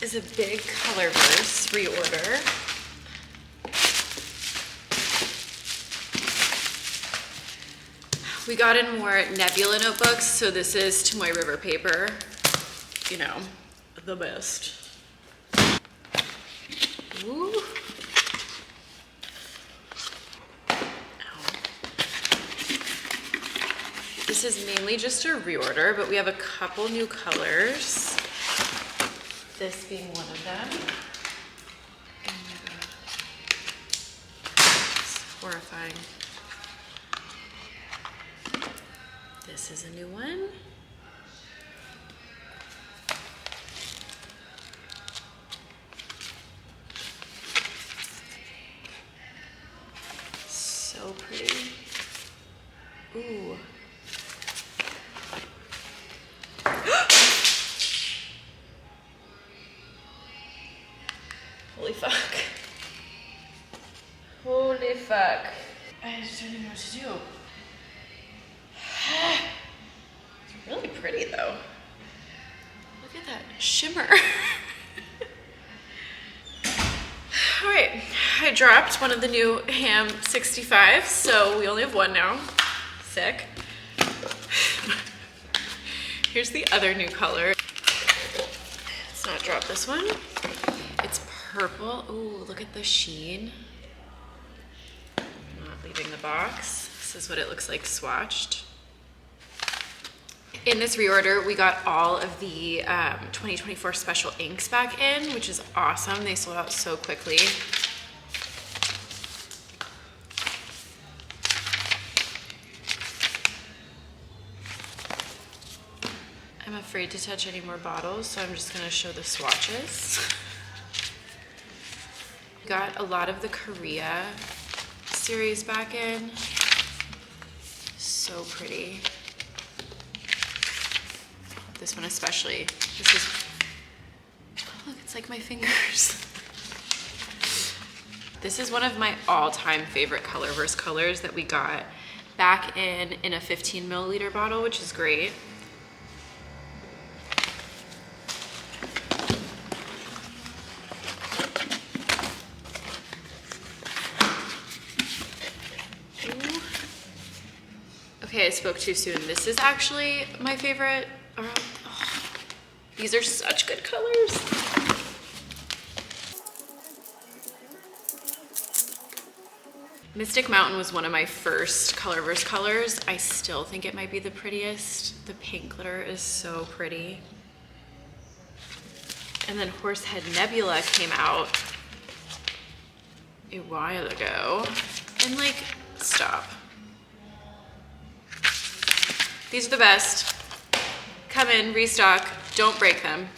is a big Colorverse reorder. We got in more Nebula notebooks, so this is to my river paper, you know, the best. Ooh. This is mainly just a reorder, but we have a couple new colors. This being one of them. Oh my God. It's horrifying. This is a new one. So pretty. Ooh. Holy fuck. Holy fuck. I just don't even know what to do. It's really pretty though. Look at that shimmer. All right, I dropped one of the new ham 65s, so we only have one now. Sick. Here's the other new color. Let's not drop this one. It's purple. Ooh, look at the sheen. Not leaving the box. This is what it looks like swatched. In this reorder, we got all of the 2024 special inks back in, which is awesome. They sold out so quickly. I'm afraid to touch any more bottles, so I'm just gonna show the swatches. Got a lot of the Korea series back in. So pretty. This one especially. This is, oh, look, it's like my fingers. This is one of my all-time favorite Colorverse colors that we got back in a 15 milliliter bottle, which is great. Ooh. Okay, I spoke too soon. This is actually my favorite. Oh, these are such good colors. Mystic Mountain was one of my first Colorverse colors. I still think it might be the prettiest. The pink glitter is so pretty. And then Horsehead Nebula came out a while ago. And like, stop. These are the best. Come in, restock, don't break them.